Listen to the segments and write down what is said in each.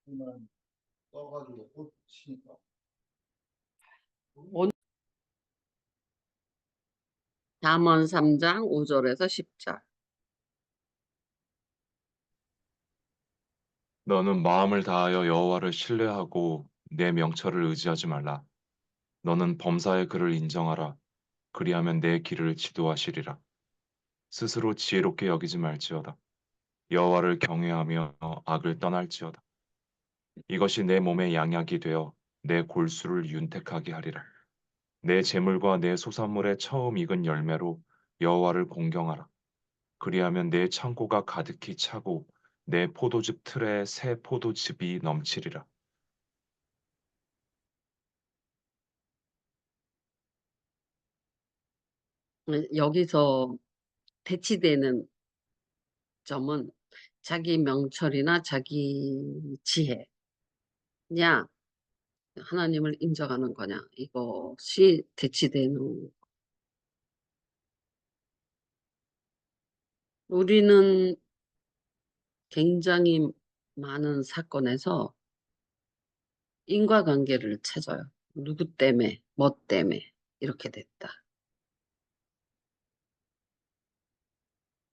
만 떠가지고 꽃 치니까. 잠언 3장 5절에서 10절. 너는 마음을 다하여 여호와를 신뢰하고 내 명철을 의지하지 말라. 너는 범사의 그를 인정하라. 그리하면 내 길을 지도하시리라. 스스로 지혜롭게 여기지 말지어다. 여호와를 경외하며 악을 떠날지어다. 이것이 내 몸의 양약이 되어 내 골수를 윤택하게 하리라. 내 재물과 내 소산물의 처음 익은 열매로 여호와를 공경하라. 그리하면 내 창고가 가득히 차고 내 포도즙 틀에 새 포도즙이 넘치리라. 여기서 대치되는 점은 자기 명철이나 자기 지혜냐, 하나님을 인정하는 거냐, 이것이 대치되는. 우리는 굉장히 많은 사건에서 인과관계를 찾아요. 누구 때문에, 뭐 때문에 이렇게 됐다.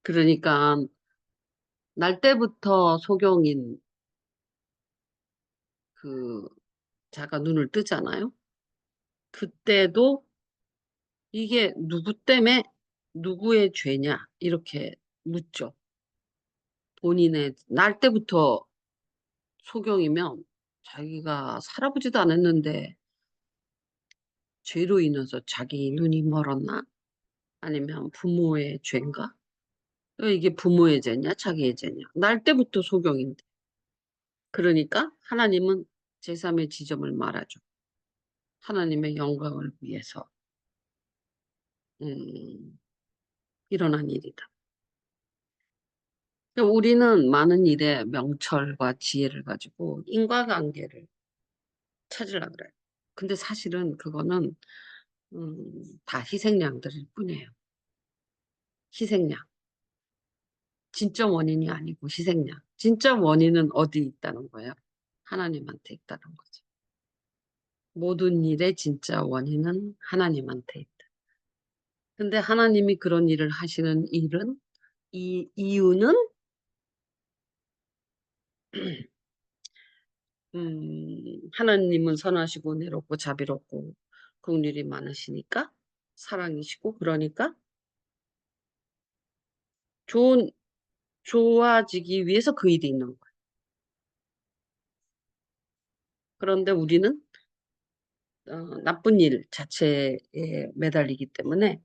그러니까 날 때부터 소경인 그 자가 눈을 뜨잖아요. 그때도 이게 누구 때문에 누구의 죄냐 이렇게 묻죠. 본인의 날 때부터 소경이면 자기가 살아보지도 않았는데 죄로 인해서 자기 눈이 멀었나? 아니면 부모의 죄인가? 이게 부모의 죄냐 자기의 죄냐? 날 때부터 소경인데. 그러니까 하나님은 제3의 지점을 말하죠. 하나님의 영광을 위해서 음, 일어난 일이다. 그러니까 우리는 많은 일에 명철과 지혜를 가지고 인과관계를 찾으려고 그래요. 근데 사실은 그거는 다 희생양들일 뿐이에요. 희생양. 진짜 원인이 아니고 희생양. 진짜 원인은 어디 있다는 거예요? 하나님한테 있다는 거죠. 모든 일의 진짜 원인은 하나님한테 있다. 근데 하나님이 그런 일을 하시는 일은 이 이유는 하나님은 선하시고 은혜롭고 자비롭고 긍휼이 많으시니까 사랑이시고 그러니까 좋은 좋아지기 위해서 그 일이 있는 거예요. 그런데 우리는 나쁜 일 자체에 매달리기 때문에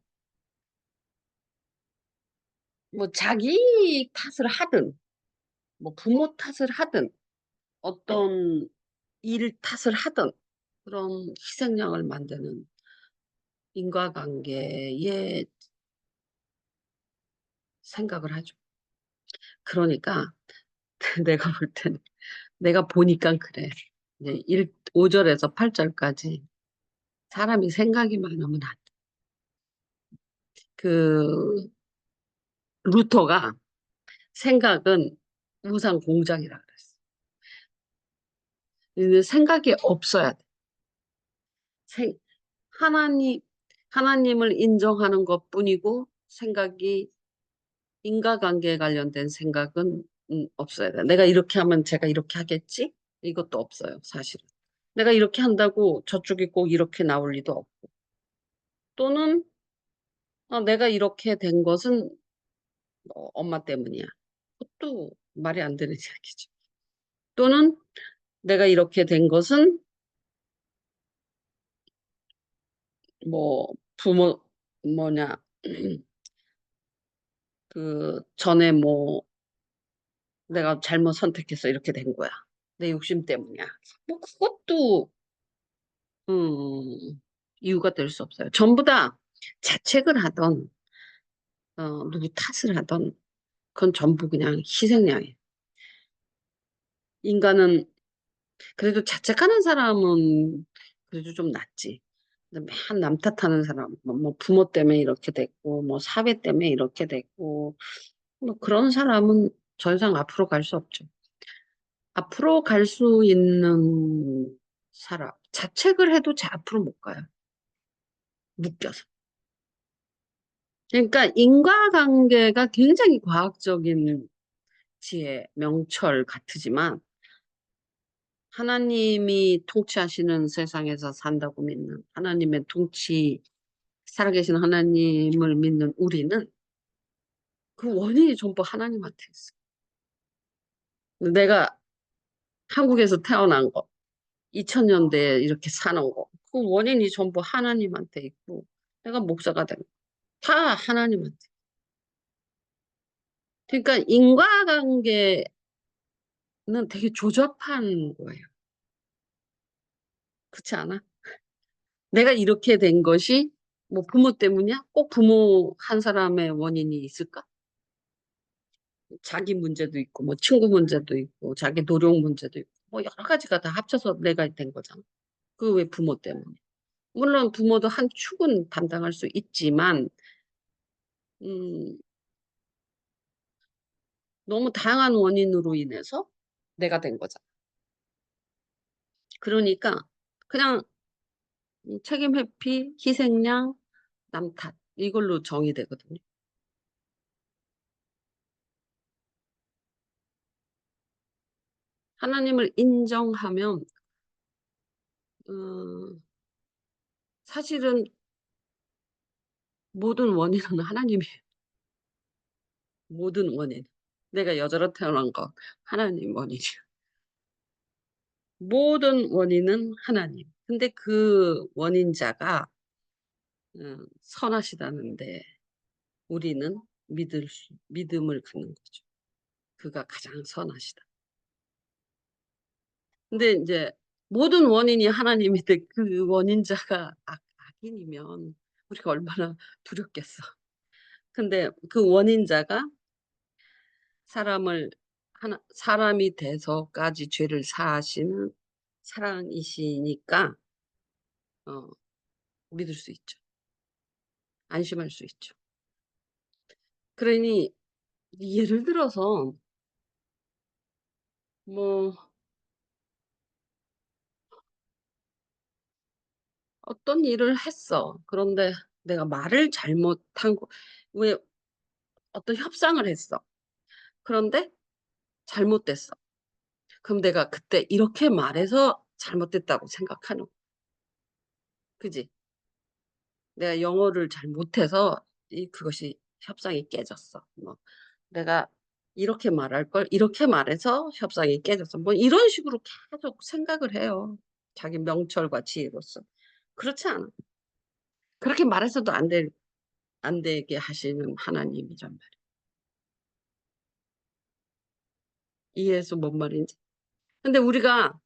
뭐 자기 탓을 하든 뭐 부모 탓을 하든 어떤 일 탓을 하든 그런 희생양을 만드는 인과관계에 생각을 하죠. 그러니까 내가 볼 때는 내가 보니까 그래. 이제 5절에서 8절까지 사람이 생각이 많으면 안 돼. 그 루터가 생각은 우상 공장이라 그랬어. 생각이 없어야 돼. 생, 하나님, 하나님을 인정하는 것뿐이고 생각이 인과관계에 관련된 생각은 없어야 돼. 내가 이렇게 하면 제가 이렇게 하겠지? 이것도 없어요, 사실은. 내가 이렇게 한다고 저쪽이 꼭 이렇게 나올 리도 없고. 또는 내가 이렇게 된 것은 엄마 때문이야. 그것도 말이 안 되는 이야기죠. 또는 내가 이렇게 된 것은 뭐 부모 뭐냐 그 전에 뭐 내가 잘못 선택해서 이렇게 된 거야. 내 욕심 때문이야. 뭐 그것도 이유가 될 수 없어요. 전부 다 자책을 하던 누구 탓을 하던 그건 전부 그냥 희생양이에요. 인간은 그래도 자책하는 사람은 그래도 좀 낫지. 근데 맨 남 탓하는 사람, 뭐 부모 때문에 이렇게 됐고, 뭐 사회 때문에 이렇게 됐고, 뭐 그런 사람은 더 이상 앞으로 갈 수 없죠. 앞으로 갈 수 있는 사람. 자책을 해도 제 앞으로 못 가요. 묶여서. 그러니까 인과관계가 굉장히 과학적인 지혜, 명철 같으지만 하나님이 통치하시는 세상에서 산다고 믿는 하나님의 통치, 살아계신 하나님을 믿는 우리는 그 원인이 전부 하나님한테 있어. 내가 한국에서 태어난 거, 2000년대에 이렇게 사는 거, 그 원인이 전부 하나님한테 있고, 내가 목사가 된 거, 다 하나님한테. 그러니까 인과관계는 되게 조잡한 거예요. 그렇지 않아? 내가 이렇게 된 것이 뭐 부모 때문이야? 꼭 부모 한 사람의 원인이 있을까? 자기 문제도 있고, 뭐 친구 문제도 있고, 자기 노력 문제도 있고, 뭐 여러 가지가 다 합쳐서 내가 된 거잖아. 그 왜 부모 때문에? 물론 부모도 한 축은 담당할 수 있지만, 음, 너무 다양한 원인으로 인해서 내가 된 거잖아. 그러니까 그냥 책임 회피, 희생양, 남 탓, 이걸로 정의되거든요. 하나님을 인정하면, 사실은 모든 원인은 하나님이에요. 모든 원인. 내가 여자로 태어난 거 하나님 원인이에요. 모든 원인은 하나님. 근데 그 원인자가 선하시다는데 우리는 믿음을 갖는 거죠. 그가 가장 선하시다. 근데 이제 모든 원인이 하나님인데 그 원인자가 악인이면 우리가 얼마나 두렵겠어. 근데 그 원인자가 사람이 돼서까지 죄를 사하시는 사랑이시니까 믿을 수 있죠. 안심할 수 있죠. 그러니 예를 들어서 뭐 어떤 일을 했어. 그런데 내가 말을 잘못한 거, 왜 어떤 협상을 했어. 그런데 잘못됐어. 그럼 내가 그때 이렇게 말해서 잘못됐다고 생각하는 거야. 그지? 내가 영어를 잘 못해서 그것이 협상이 깨졌어. 뭐 내가 이렇게 말할 걸 이렇게 말해서 협상이 깨졌어. 뭐 이런 식으로 계속 생각을 해요. 자기 명철과 지혜로서. 그렇지 않아. 그렇게 말해서도 안 되게 하시는 하나님이란 말이야. 이해해서 뭔 말인지. 근데 우리가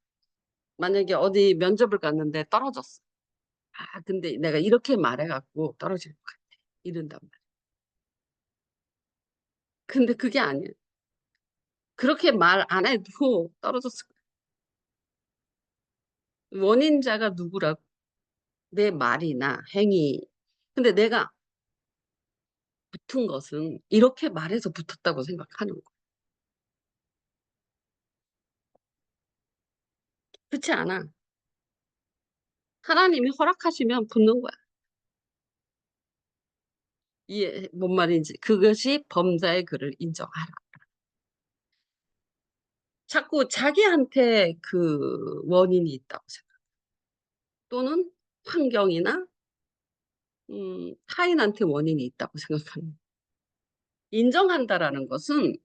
만약에 어디 면접을 갔는데 떨어졌어. 근데 내가 이렇게 말해갖고 떨어질 것 같아. 이런단 말이야. 근데 그게 아니야. 그렇게 말 안 해도 떨어졌을 거야. 원인자가 누구라고? 내 말이나 행위. 근데 내가 붙은 것은 이렇게 말해서 붙었다고 생각하는 거야. 그렇지 않아. 하나님이 허락하시면 붙는 거야. 이해, 뭔 말인지. 그것이 범사의 그를 인정하라. 자꾸 자기한테 그 원인이 있다고 생각. 또는 환경이나 타인한테 원인이 있다고 생각하는 거야. 인정한다라는 것은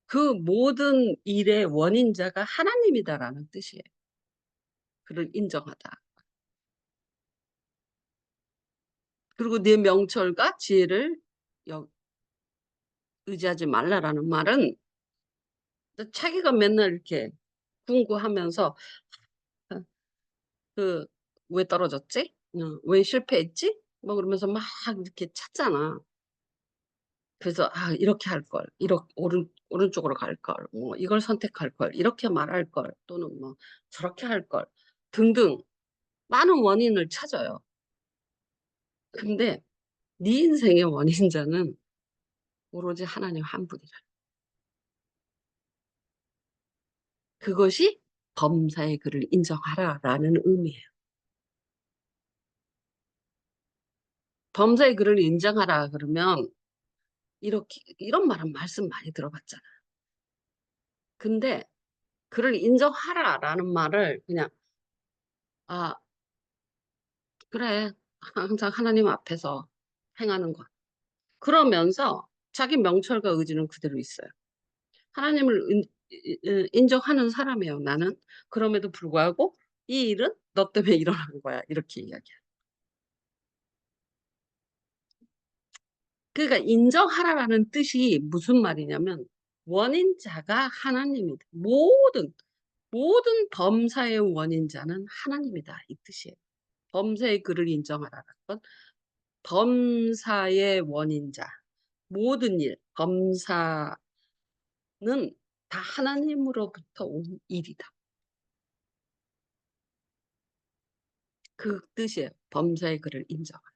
그 모든 일의 원인자가 하나님이다라는 뜻이에요. 그를 인정하다. 그리고 내 명철과 지혜를 의지하지 말라라는 말은 자기가 맨날 이렇게 궁구하면서 그 왜 떨어졌지? 왜 실패했지? 뭐 그러면서 막 이렇게 찾잖아. 그래서 이렇게 할 걸, 이렇게 오른쪽으로 갈 걸, 뭐 이걸 선택할 걸, 이렇게 말할 걸, 또는 뭐 저렇게 할 걸 등등 많은 원인을 찾아요. 근데 네 인생의 원인자는 오로지 하나님 한 분이라. 그것이 범사의 글을 인정하라라는 의미예요. 범사의 글을 인정하라 그러면 이런 말은 말씀 많이 들어봤잖아. 근데 그를 인정하라라는 말을 그냥 아 그래 항상 하나님 앞에서 행하는 것 그러면서 자기 명철과 의지는 그대로 있어요. 하나님을 인정하는 사람이에요. 나는 그럼에도 불구하고 이 일은 너 때문에 일어난 거야 이렇게 이야기해요. 그러니까 인정하라라는 뜻이 무슨 말이냐면 원인자가 하나님이다. 모든 범사의 원인자는 하나님이다 이 뜻이에요. 범사의 그를 인정하라는 건 범사의 원인자 모든 일 범사는 다 하나님으로부터 온 일이다. 그 뜻이에요. 범사의 그를 인정하라.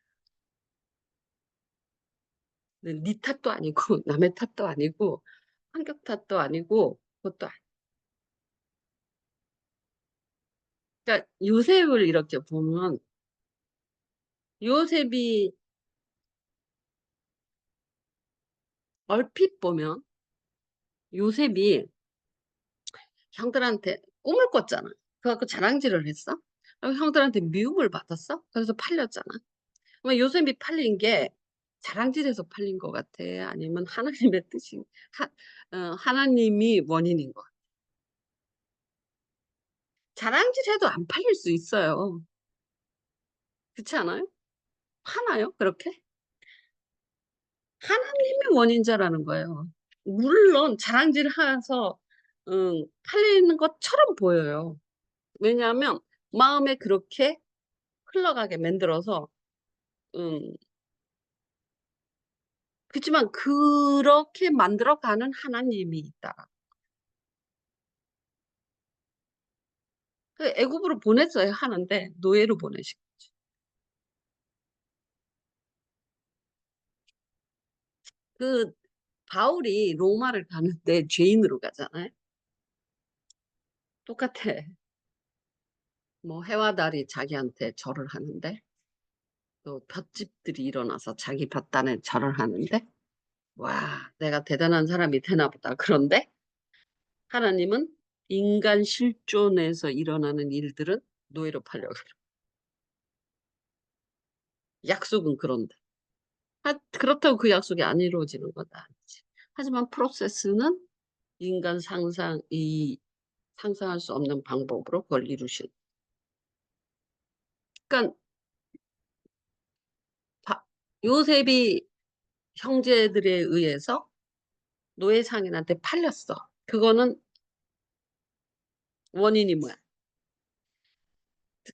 네 탓도 아니고 남의 탓도 아니고 환경 탓도 아니고 그것도 아니고 그러니까 요셉을 이렇게 보면 요셉이 얼핏 보면 요셉이 형들한테 꿈을 꿨잖아. 그래갖고 자랑질을 했어. 형들한테 미움을 받았어. 그래서 팔렸잖아. 그럼 요셉이 팔린 게 자랑질에서 팔린 것 같아? 아니면 하나님의 뜻이 하나님이 원인인 것 같아? 자랑질해도 안 팔릴 수 있어요. 그렇지 않아요? 하나요? 그렇게? 하나님이 원인자라는 거예요. 물론 자랑질해서 팔리는 것처럼 보여요. 왜냐하면 마음에 그렇게 흘러가게 만들어서 그렇지만 그렇게 만들어가는 하나님이 있다. 그 애굽으로 보냈어야 하는데 노예로 보내신 거지. 그 바울이 로마를 가는데 죄인으로 가잖아요. 똑같아. 뭐 해와 달이 자기한테 절을 하는데 또 볏짚들이 일어나서 자기 볏단에 절을 하는데 와 내가 대단한 사람이 되나 보다. 그런데 하나님은 인간 실존에서 일어나는 일들은 노예로 팔려고 그래요. 약속은 그런데 그렇다고 그 약속이 안 이루어지는 건 아니지. 하지만 프로세스는 인간 상상할 수 없는 방법으로 그걸 이루신. 그러니까 요셉이 형제들에 의해서 노예 상인한테 팔렸어. 그거는 원인이 뭐야?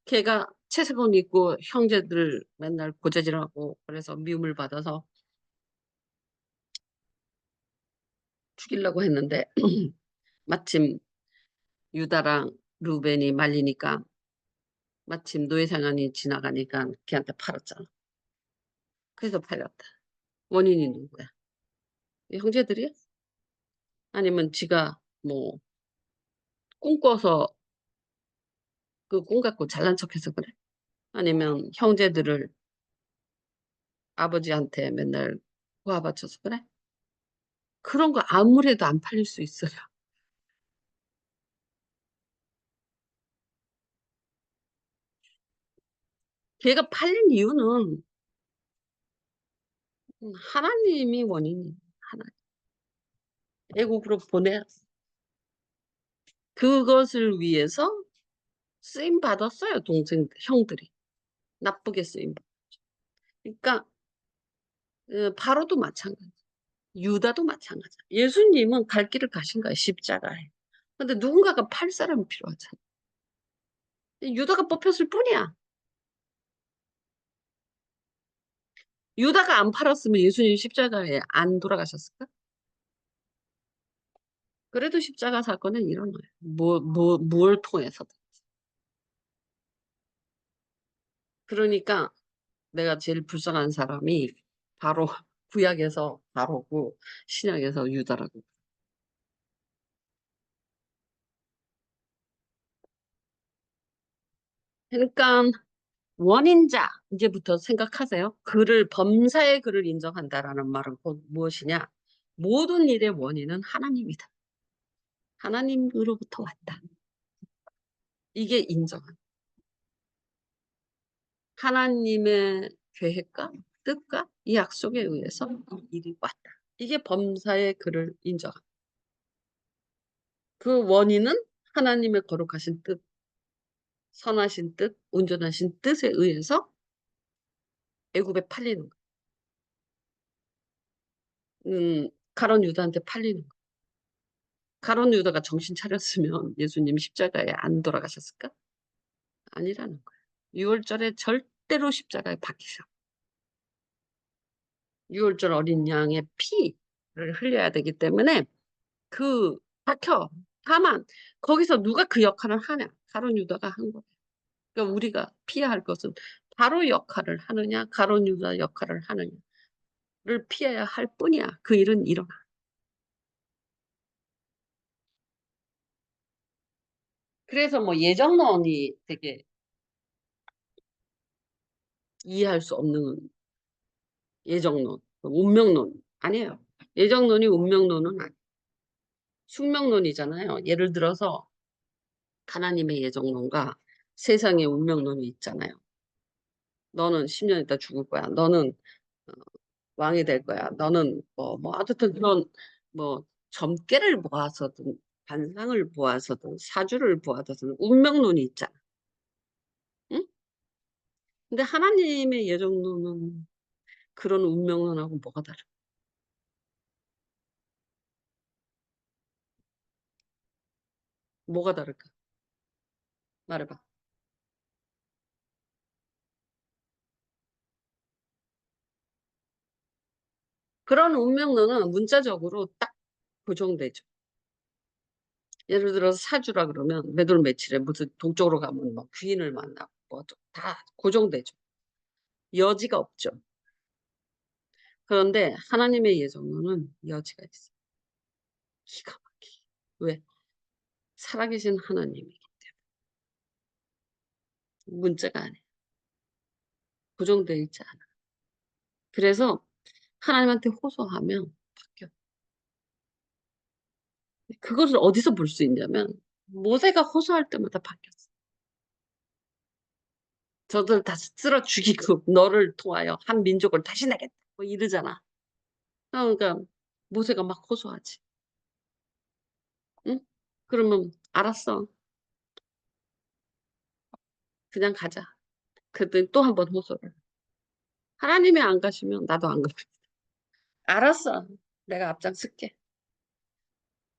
걔가 채색옷 입고 형제들 맨날 고재질하고 그래서 미움을 받아서 죽이려고 했는데 마침 유다랑 루벤이 말리니까 마침 노예 상인이 지나가니까 걔한테 팔았잖아. 그래서 팔렸다. 원인이 누구야? 형제들이야? 아니면 지가 뭐 꿈꿔서 그 꿈 갖고 잘난 척해서 그래? 아니면 형제들을 아버지한테 맨날 고아바쳐서 그래? 그런 거 아무래도 안 팔릴 수 있어요. 걔가 팔린 이유는 하나님이 원인이 하나 애국으로 보내 그것을 위해서 쓰임 받았어요 형들이 나쁘게 쓰임. 그러니까 바로도 마찬가지, 유다도 마찬가지. 예수님은 갈 길을 가신 거야 십자가에. 근데 누군가가 팔 사람이 필요하잖아. 유다가 뽑혔을 뿐이야. 유다가 안 팔았으면 예수님 십자가에 안 돌아가셨을까? 그래도 십자가 사건은 일어나요. 뭘 통해서든. 그러니까 내가 제일 불쌍한 사람이 바로 구약에서 바로고 신약에서 유다라고. 그러니까 원인자 이제부터 생각하세요. 범사의 그를 인정한다라는 말은 곧 무엇이냐? 모든 일의 원인은 하나님이다. 하나님으로부터 왔다. 이게 인정한. 하나님의 계획과 뜻과 이 약속에 의해서 이 일이 왔다. 이게 범사의 그를 인정한. 그 원인은 하나님의 거룩하신 뜻, 선하신 뜻, 온전하신 뜻에 의해서 애굽에 팔리는 거. 가론 유다한테 팔리는 거. 가론 유다가 정신 차렸으면 예수님 십자가에 안 돌아가셨을까? 아니라는 거예요. 6월절에 절대로 십자가에 박히셔. 6월절 어린 양의 피를 흘려야 되기 때문에 그 박혀. 다만 거기서 누가 그 역할을 하냐? 가론 유다가 한 거예요. 그러니까 우리가 피해야 할 것은 바로 역할을 하느냐, 가론 유다 역할을 하느냐를 피해야 할 뿐이야. 그 일은 일어나. 그래서 뭐 예정론이 되게 이해할 수 없는 예정론, 운명론 아니에요. 예정론이 운명론은 아니에요. 숙명론이잖아요. 예를 들어서 하나님의 예정론과 세상의 운명론이 있잖아요. 너는 10년 있다 죽을 거야. 너는 어, 왕이 될 거야. 너는 어쨌든 그런 점괘를 보아서든 반상을 보아서든 사주를 보아서든 운명론이 있잖아. 응? 근데 하나님의 예정론은 그런 운명론하고 뭐가 다르? 뭐가 다를까? 말해봐. 그런 운명론은 문자적으로 딱 고정되죠. 예를 들어서 사주라 그러면 매월 며칠에 무슨 동쪽으로 가면 뭐 귀인을 만나고 다 고정되죠. 여지가 없죠. 그런데 하나님의 예정론은 여지가 있어요. 기가 막히게. 왜? 살아계신 하나님이기 때문에. 문자가 아니에요. 고정되어 있지 않아. 그래서 하나님한테 호소하면 바뀌어. 그것을 어디서 볼 수 있냐면 모세가 호소할 때마다 바뀌었어. 저들 다 쓸어 죽이고 너를 통하여 한 민족을 다시 내겠다. 뭐 이러잖아. 그러니까 모세가 막 호소하지. 응? 그러면 알았어. 그냥 가자. 그랬더니 또 한 번 호소를. 하나님이 안 가시면 나도 안 가. 알았어. 내가 앞장설게.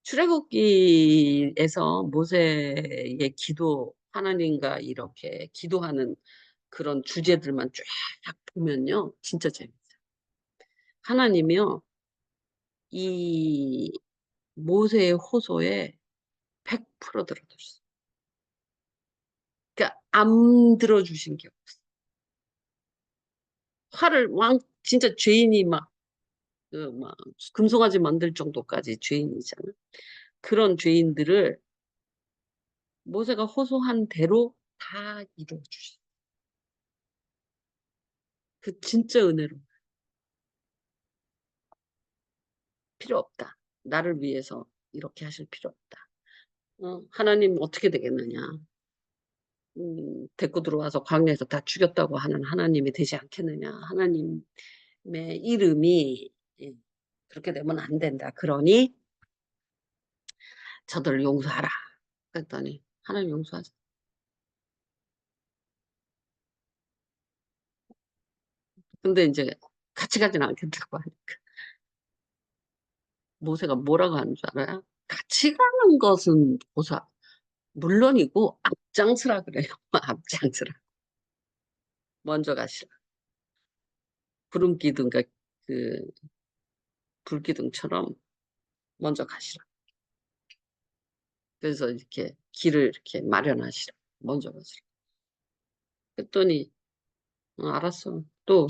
출애굽기에서 모세의 기도, 하나님과 이렇게 기도하는 그런 주제들만 쫙 보면요. 진짜 재밌어요. 하나님이요. 이 모세의 호소에 100% 들어줬어. 그러니까 안 들어주신 게 없어. 화를 진짜 죄인이 막 금송아지 만들 정도까지 죄인이잖아. 그런 죄인들을 모세가 호소한 대로 다 이루어 주시. 그 진짜 은혜로 필요 없다. 나를 위해서 이렇게 하실 필요 없다. 하나님 어떻게 되겠느냐. 데리고 들어와서 광야에서 다 죽였다고 하는 하나님이 되지 않겠느냐. 하나님의 이름이 예, 그렇게 되면 안 된다. 그러니 저들을 용서하라. 그랬더니 하나님 용서하자. 근데 이제 같이 가지는 않겠다고 하니까. 모세가 뭐라고 하는 줄 알아요? 같이 가는 것은 물론이고 앞장서라 그래요. 앞장서라. 먼저 가시라. 구름 기둥, 그 불기둥처럼 먼저 가시라. 그래서 이렇게 길을 이렇게 마련하시라. 먼저 가시라. 그랬더니 알았어. 또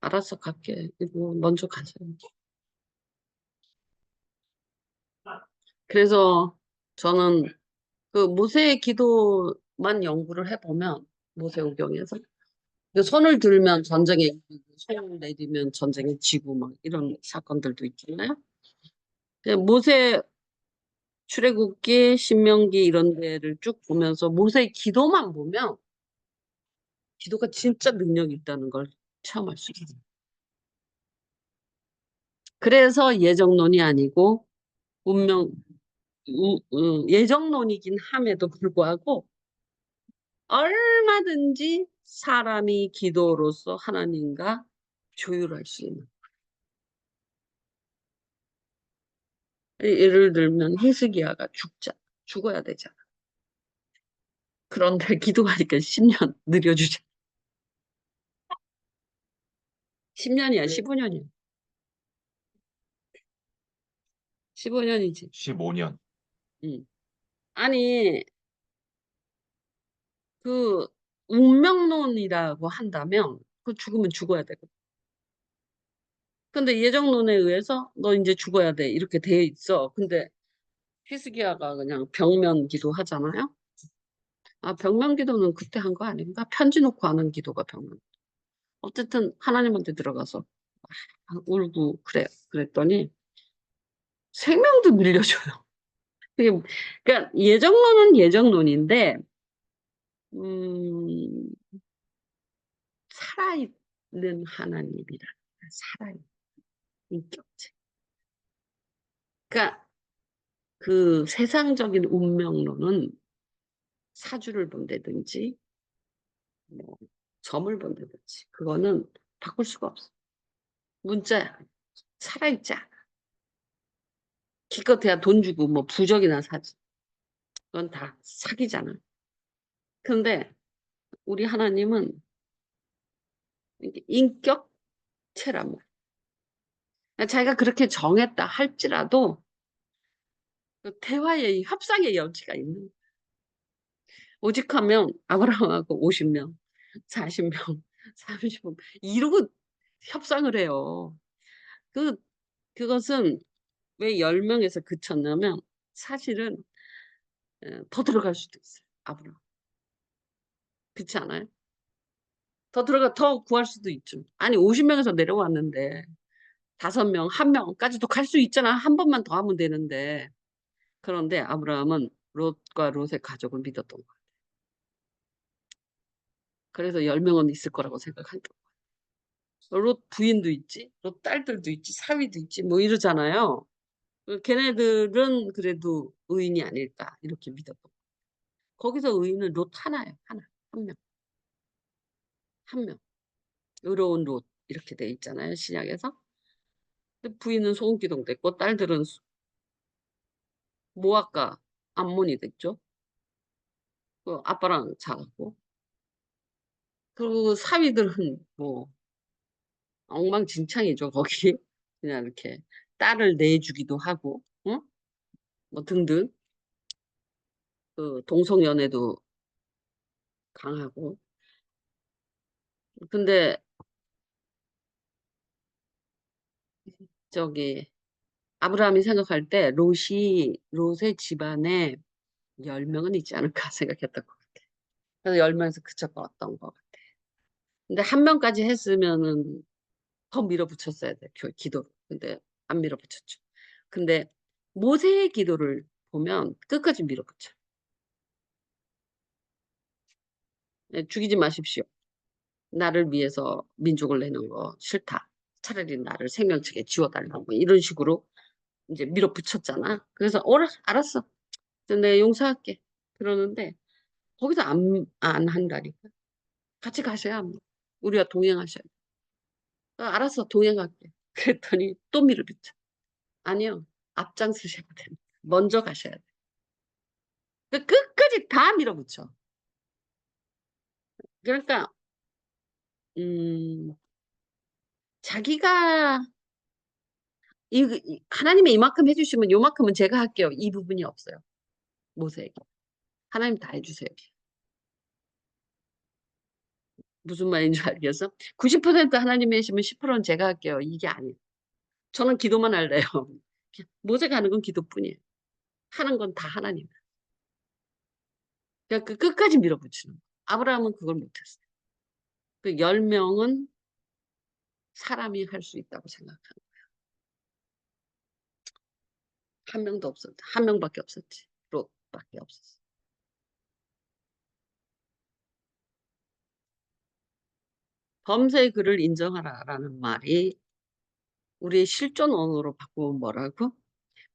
알았어 갈게. 이거 먼저 가세요. 그래서 저는 그 모세의 기도만 연구를 해보면 모세오경에서. 그 손을 들면 전쟁에 이기고 손을 내리면 전쟁에 지고 막 이런 사건들도 있잖아요. 그 모세 출애굽기, 신명기 이런 데를 쭉 보면서 모세의 기도만 보면 기도가 진짜 능력이 있다는 걸 체험할 수 있어요. 그래서 예정론이 아니고 운명 예정론이긴 함에도 불구하고 얼마든지 사람이 기도로서 하나님과 조율할 수 있는. 예를 들면 히스기야가 죽어야 되잖아. 그런데 기도하니까 10년 느려주자. 10년이야, 15년이야. 15년이지. 15년. 아니, 그 운명론이라고 한다면 그 죽으면 죽어야 되고. 근데 예정론에 의해서 너 이제 죽어야 돼. 이렇게 돼 있어. 근데 히스기야가 그냥 병면 기도하잖아요. 아, 병면 기도는 그때 한 거 아닌가? 편지 놓고 하는 기도가 병면. 어쨌든 하나님한테 들어가서 울고 그래. 그랬더니 생명도 밀려줘요. 그러니까 예정론은 예정론인데 음, 살아있는 하나님이라. 살아있는 인격체. 그러니까 그 세상적인 운명론은 사주를 본다든지 뭐 점을 본다든지 그거는 바꿀 수가 없어. 문자야. 살아있지 않아. 기껏해야 돈 주고 뭐 부적이나 사지. 그건 다 사기잖아. 근데 우리 하나님은 이게 인격체란 말이야. 그러니까 자기가 그렇게 정했다 할지라도 그 대화의 협상의 여지가 있는 거야. 오직하면 아브라함하고 50명, 40명, 30명 이러고 협상을 해요. 그 그것은 왜 10명에서 그쳤냐면 사실은 더 들어갈 수도 있어요. 아브라함. 그렇지 않아요? 더 구할 수도 있죠. 아니 50명에서 내려왔는데 5명, 1명까지도 갈 수 있잖아. 한 번만 더 하면 되는데. 그런데 아브라함은 롯과 롯의 가족을 믿었던 거야. 그래서 10명은 있을 거라고 생각했던 거야. 롯 부인도 있지, 롯 딸들도 있지, 사위도 있지, 뭐 이러잖아요. 걔네들은 그래도 의인이 아닐까 이렇게 믿었던 거야. 거기서 의인은 롯 하나예요. 하나. 한 명. 한 명. 의로운 롯 이렇게 돼 있잖아요. 신약에서. 근데 부인은 소금기둥 됐고 딸들은 모압과 암몬이 됐죠. 그 아빠랑 자랐고. 그리고 사위들은 뭐 엉망진창이죠. 거기 그냥 이렇게 딸을 내주기도 하고, 응? 뭐 등등. 그 동성연애도 강하고. 근데 저기 아브라함이 생각할 때 롯의 집안에 10명은 있지 않을까 생각했던 것 같아. 그래서 10명에서 그쳤던 것 같아. 근데 1명까지 했으면은 더 밀어붙였어야 돼. 기도를. 근데 안 밀어붙였죠. 근데 모세의 기도를 보면 끝까지 밀어붙여. 네, 죽이지 마십시오. 나를 위해서 민족을 내는 거 싫다. 차라리 나를 생명책에 지워달라고 이런 식으로 이제 밀어붙였잖아. 그래서 알았어. 내가 용서할게. 그러는데 거기서 안 한다니까. 같이 가셔야 합니다. 우리가 동행하셔야 돼. 알았어, 동행할게. 그랬더니 또 밀어붙여. 아니요, 앞장서셔야 됩니다. 먼저 가셔야 돼. 끝까지 다 밀어붙여. 그러니까 자기가 하나님이 이만큼 해주시면 요만큼은 제가 할게요. 이 부분이 없어요. 모세에게. 하나님 다 해주세요. 무슨 말인지 알겠어? 90% 하나님이 해주시면 10%는 제가 할게요. 이게 아니에요. 저는 기도만 할래요. 모세가 하는 건 기도뿐이에요. 하는 건 다 하나님. 그러니까 그 끝까지 밀어붙이는 거예요. 아브라함은 그걸 못했어요. 그 10명은 사람이 할 수 있다고 생각하는 거야. 한 명도 없었지. 한 명밖에 없었지. 롯밖에 없었어. 범사의 그를 인정하라라는 말이 우리의 실존 언어로 바꾸면 뭐라고?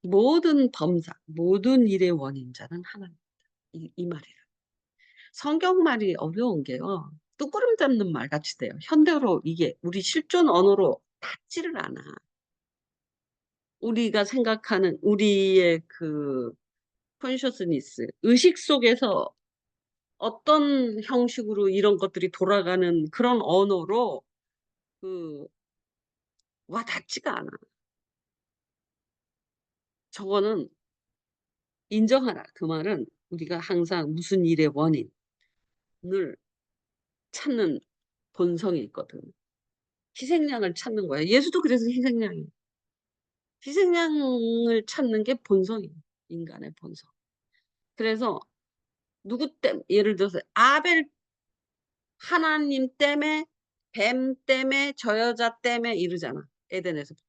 모든 범사, 모든 일의 원인자는 하나님. 이 말이에요. 성경 말이 어려운 게요. 뚜꾸름 잡는 말 같이 돼요. 현대어로 이게 우리 실존 언어로 닿지를 않아. 우리가 생각하는 우리의 그 컨셔스니스, 의식 속에서 어떤 형식으로 이런 것들이 돌아가는 그런 언어로 그 와 닿지가 않아. 저거는 인정하라. 그 말은 우리가 항상 무슨 일의 원인을 찾는 본성이 있거든. 희생양을 찾는 거야. 예수도 그래서 희생양이에요. 희생양을 찾는 게 본성이에요. 인간의 본성. 그래서 누구 때문에 예를 들어서 아벨 하나님 때문에 뱀 때문에 저 여자 때문에 이러잖아. 에덴에서부터.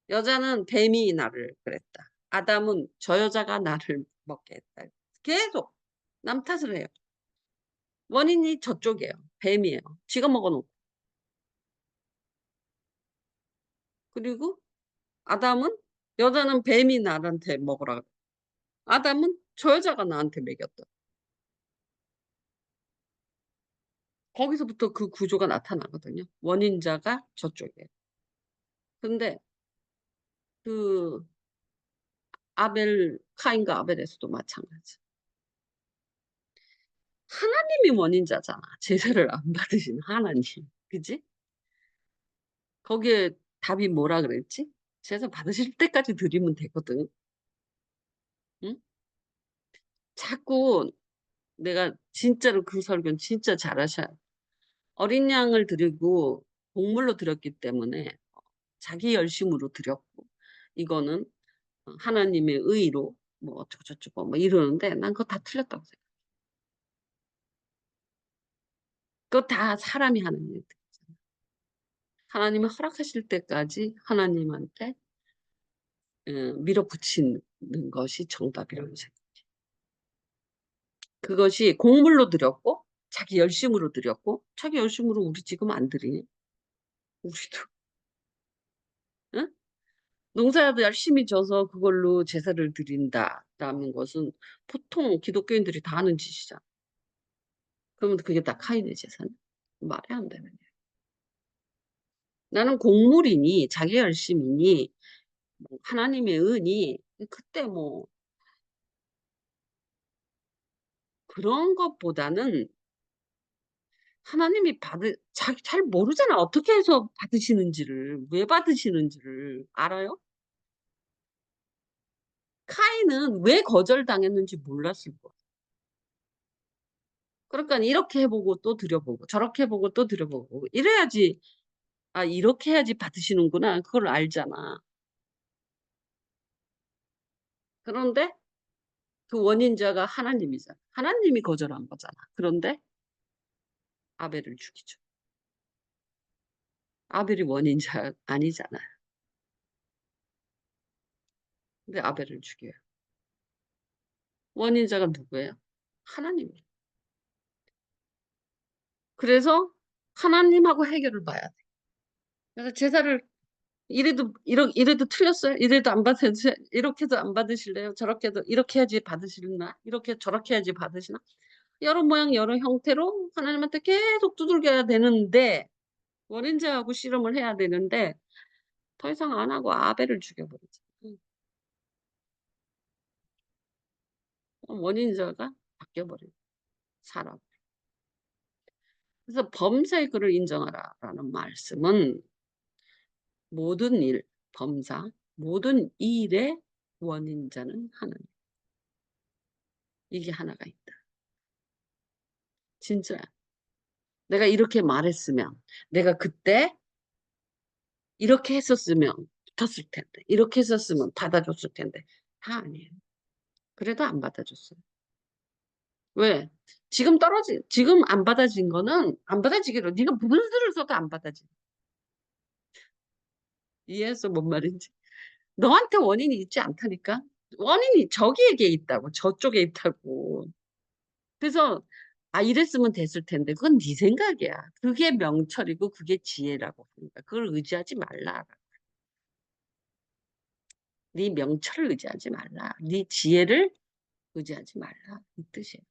여자는 뱀이 나를 그랬다. 아담은 저 여자가 나를 먹게 했다. 계속 남 탓을 해요. 원인이 저쪽이에요. 뱀이에요. 지가 먹어놓고. 그리고 아담은 여자는 뱀이 나한테 먹으라. 아담은 저 여자가 나한테 먹였다. 거기서부터 그 구조가 나타나거든요. 원인자가 저쪽이에요. 근데 그 카인과 아벨에서도 마찬가지. 하나님이 원인자잖아. 제사를 안 받으신 하나님. 그지? 거기에 답이 뭐라 그랬지? 제사 받으실 때까지 드리면 되거든. 응? 자꾸 내가 진짜로 그 설교는 진짜 잘하셔. 어린 양을 드리고 곡물로 드렸기 때문에 자기 열심으로 드렸고 이거는 하나님의 의로 뭐 어쩌고 저쩌고 뭐 이러는데 난 그거 다 틀렸다고 생각해. 그거 다 사람이 하는 일들이잖아. 하나님이 허락하실 때까지 하나님한테 밀어붙이는 것이 정답이라고 생각해. 그것이 곡물로 드렸고 자기 열심으로 드렸고 자기 열심으로 우리 지금 안 드리니? 우리도 응? 농사도 열심히 져서 그걸로 제사를 드린다라는 것은 보통 기독교인들이 다 하는 짓이잖아. 그러면 그게 다 카인의 제사는 말이 안 되는 거야. 나는 곡물이니 자기 열심이니 뭐 하나님의 은이 그때 뭐 그런 것보다는 하나님이 잘 모르잖아. 어떻게 해서 받으시는지를, 왜 받으시는지를 알아요? 카인은 왜 거절당했는지 몰랐을 거야. 그러니까 이렇게 해보고 또 드려보고 저렇게 해보고 또 드려보고 이래야지 아 이렇게 해야지 받으시는구나 그걸 알잖아. 그런데 그 원인자가 하나님이잖아. 하나님이 거절한 거잖아. 그런데 아벨을 죽이죠. 아벨이 원인자 아니잖아. 근데 아벨을 죽여요. 원인자가 누구예요? 하나님이에요. 그래서 하나님하고 해결을 봐야 돼. 그래서 제사를 이래도 틀렸어요. 이래도 안 받으세요. 이렇게도 안 받으실래요? 저렇게도 이렇게 해야지 받으시나? 이렇게 저렇게 해야지 받으시나? 여러 모양 여러 형태로 하나님한테 계속 두들겨야 되는데 원인자하고 씨름을 해야 되는데 더 이상 안 하고 아벨을 죽여버리죠. 원인자가 바뀌어버려요. 사람. 그래서 범사의 그를 인정하라라는 말씀은 모든 일, 범사, 모든 일의 원인자는 하나님. 이게 하나가 있다. 진짜 내가 이렇게 말했으면 내가 그때 이렇게 했었으면 붙었을 텐데 이렇게 했었으면 받아줬을 텐데 다 아니에요. 그래도 안 받아줬어요. 왜? 지금 안 받아진 거는 안 받아지기로. 네가 무슨 수를 써도 안 받아지. 이해했어, 뭔 말인지? 너한테 원인이 있지 않다니까? 원인이 저기에게 있다고, 저쪽에 있다고. 그래서, 아, 이랬으면 됐을 텐데, 그건 네 생각이야. 그게 명철이고, 그게 지혜라고 하니까. 그걸 의지하지 말라. 네 명철을 의지하지 말라. 네 지혜를 의지하지 말라. 이 뜻이에요.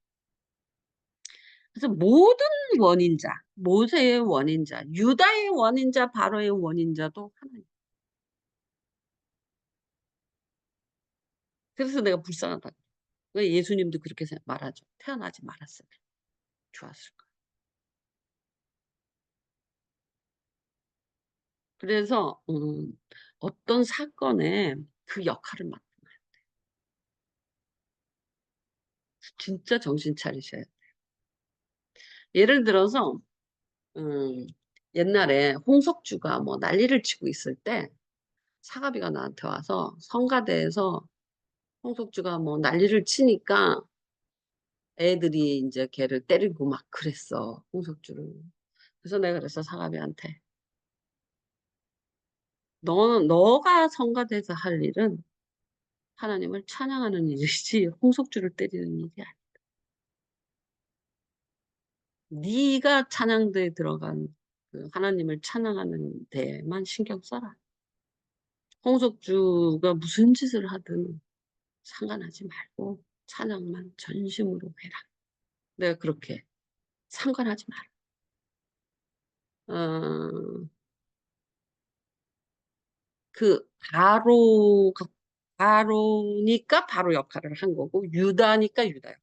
그래서 모든 원인자, 모세의 원인자, 유다의 원인자, 바로의 원인자도 하나님. 그래서 내가 불쌍하다. 왜 예수님도 그렇게 말하죠. 태어나지 말았으면 좋았을 거야. 그래서 어떤 사건에 그 역할을 맡으면 진짜 정신 차리셔야 돼요. 예를 들어서 음, 옛날에 홍석주가 뭐 난리를 치고 있을 때 사가비가 나한테 와서 성가대에서 홍석주가 뭐 난리를 치니까 애들이 이제 걔를 때리고 막 그랬어, 홍석주를. 그래서 내가 그랬어, 사가비한테. 너가 성가대에서 할 일은 하나님을 찬양하는 일이지 홍석주를 때리는 일이 아니야. 네가 찬양대에 들어간 그 하나님을 찬양하는 데에만 신경 써라. 홍석주가 무슨 짓을 하든 상관하지 말고 찬양만 전심으로 해라. 내가 그렇게 상관하지 마라. 어, 그 바로니까 바로 역할을 한 거고 유다니까 유다요.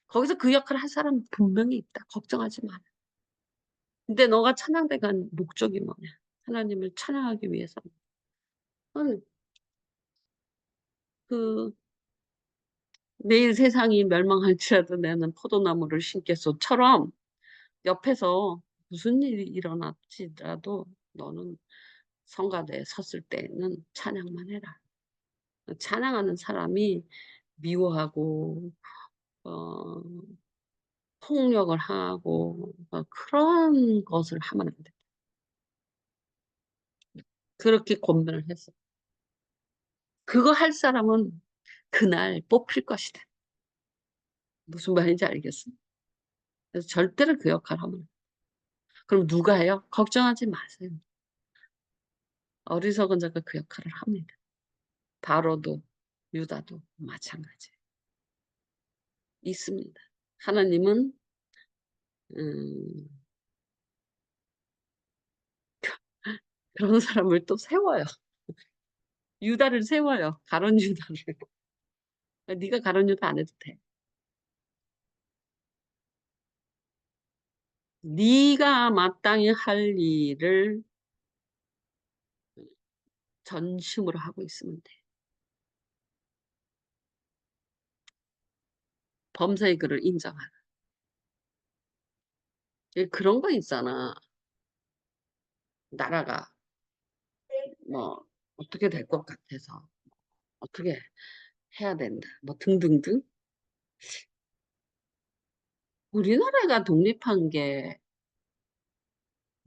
거기서 그 역할을 할 사람 분명히 있다. 걱정하지 마라. 근데 너가 찬양대 간 목적이 뭐냐? 하나님을 찬양하기 위해서. 그 내일 세상이 멸망할지라도 나는 포도나무를 심겠소처럼 옆에서 무슨 일이 일어날지라도 너는 성가대에 섰을 때는 찬양만 해라. 찬양하는 사람이 미워하고 어, 폭력을 하고 그런 것을 하면 안 돼. 그렇게 권면을 했어. 그거 할 사람은 그날 뽑힐 것이다. 무슨 말인지 알겠어? 그래서 절대로 그 역할 하면 안 돼. 그럼 누가 해요? 걱정하지 마세요. 어리석은 자가 그 역할을 합니다. 바로도 유다도 마찬가지 있습니다. 하나님은 음, 그런 사람을 또 세워요. 유다를 세워요. 가론 유다를. 네가 가론 유다 안 해도 돼. 네가 마땅히 할 일을 전심으로 하고 있으면 돼. 범사의 그를 인정하라. 그런 거 있잖아. 나라가 뭐 어떻게 될 것 같아서 어떻게 해야 된다. 뭐 등등등. 우리나라가 독립한 게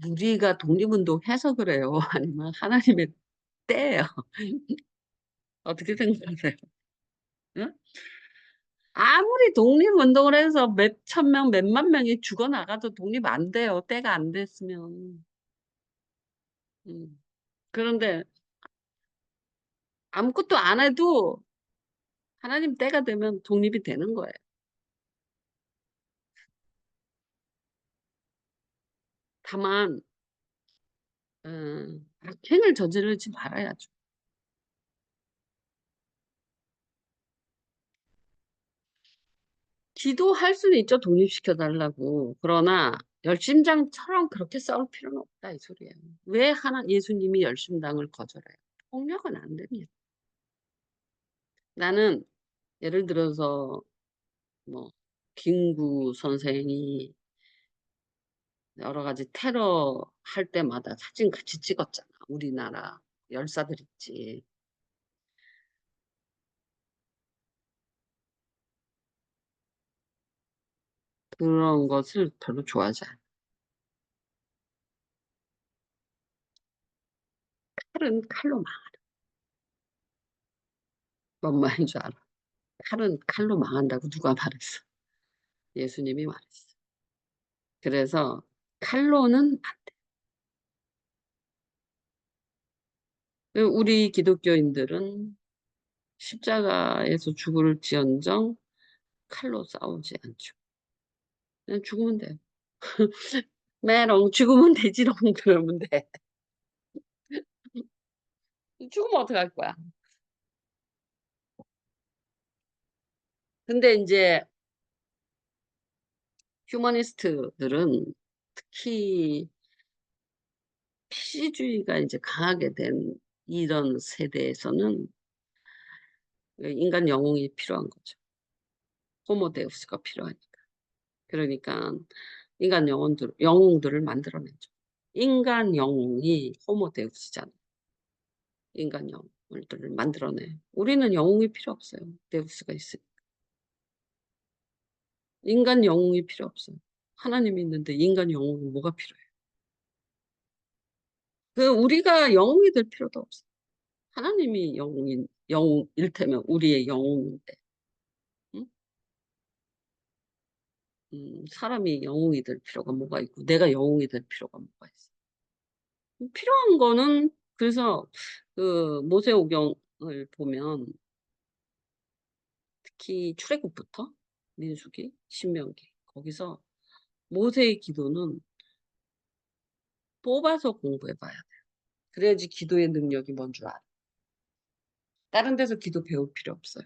우리가 독립운동해서 그래요. 아니면 하나님의 때예요. 어떻게 생각하세요? 응? 아무리 독립운동을 해서 몇 천 명, 몇만 명이 죽어나가도 독립 안 돼요. 때가 안 됐으면. 음. 그런데 아무것도 안 해도 하나님 때가 되면 독립이 되는 거예요. 다만 악행을 저지르지 말아야죠. 기도할 수는 있죠. 독립시켜 달라고. 그러나 열심장처럼 그렇게 싸울 필요는 없다 이 소리예요. 왜 예수님이 열심당을 거절해요? 폭력은 안 됩니다. 나는 예를 들어서 뭐 김구 선생이 여러 가지 테러 할 때마다 사진 같이 찍었잖아. 우리나라 열사들 있지. 그런 것을 별로 좋아하지 않아. 칼은 칼로 망한다. 뭔 말인 줄 알아? 칼은 칼로 망한다고 누가 말했어? 예수님이 말했어. 그래서 칼로는 안 돼. 우리 기독교인들은 십자가에서 죽을지언정 칼로 싸우지 않죠. 그냥 죽으면 돼. 메롱 죽으면 되지롱 그러면 돼. 죽으면 어떡할 거야? 근데 이제 휴머니스트들은 특히 피시주의가 이제 강하게 된 이런 세대에서는 인간 영웅이 필요한 거죠. 호모데우스가 필요하니까. 그러니까 인간 영웅들을 만들어내죠. 인간 영웅이 호모데우스잖아. 인간 영웅들을 만들어내. 우리는 영웅이 필요 없어요. 데우스가 있으니까. 인간 영웅이 필요 없어요. 하나님이 있는데 인간 영웅은 뭐가 필요해요? 우리가 영웅이 될 필요도 없어요. 하나님이 영웅일 테면 우리의 영웅인데. 응? 사람이 영웅이 될 필요가 뭐가 있고 내가 영웅이 될 필요가 뭐가 있어. 필요한 거는 그래서 모세오경을 보면 특히 출애굽부터 민수기, 신명기 거기서 모세의 기도는 뽑아서 공부해 봐야 돼. 그래야지 기도의 능력이 뭔 줄 알아. 다른 데서 기도 배울 필요 없어요.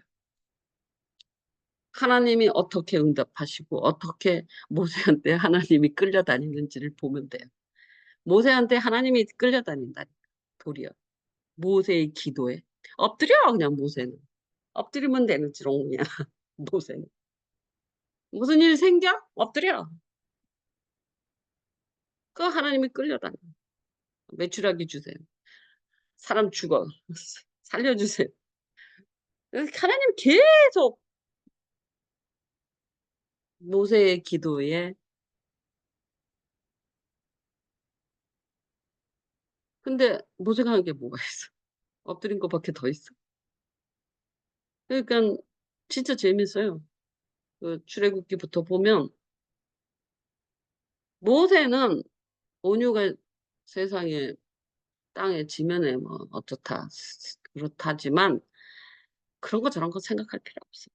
하나님이 어떻게 응답하시고 어떻게 모세한테 하나님이 끌려다니는지를 보면 돼요. 모세한테 하나님이 끌려다닌다니까 도리어. 모세의 기도에 엎드려 그냥 모세는. 엎드리면 되는지롱 그냥 모세는. 무슨 일 생겨? 엎드려. 그 하나님이 끌려다녀. 메추라기 주세요. 사람 죽어. 살려주세요. 하나님 계속 모세의 기도에 근데 모세가 한 게 뭐가 있어? 엎드린 것밖에 더 있어. 그러니까 진짜 재밌어요. 출애굽기부터 보면 모세는 온유가 세상에 땅에 지면에 뭐 어떻다 그렇다지만 그런 거 저런 거 생각할 필요 없어.